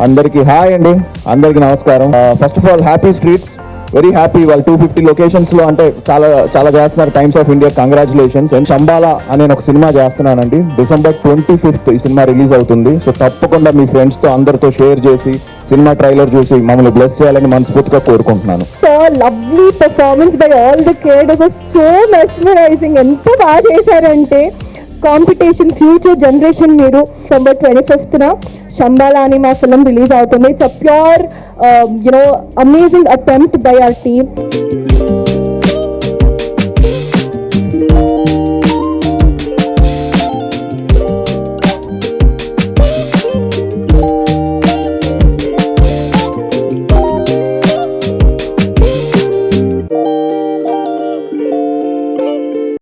అందరికీ హాయ్ అండి, అందరికీ నమస్కారం. First of all happy streets, very happy. వాళ్ళు 250 లొకేషన్స్లో అంటే చాలా చేస్తున్నారు. Times of India congratulations. And Shambhala అనే ఒక సినిమా చేస్తున్నానండి. December 25th ఈ సినిమా రిలీజ్ అవుతుంది. సో తప్పకుండా మీ ఫ్రెండ్స్తో అందరితో షేర్ చేసి సినిమా ట్రైలర్ చూసి మమ్మల్ని బ్లెస్ చేయాలని మనస్ఫూర్తిగా కోరుకుంటున్నాను. So lovely performance by all the kid, it was so mesmerising. ఎంత బాగా చేశారంటే కాంపిటీషన్ ఫ్యూచర్ జనరేషన్ మీరు. December 25th శంబాలా అని మా ఫిల్మ్ రిలీజ్ అవుతుంది. It's a pure amazing attempt by our team.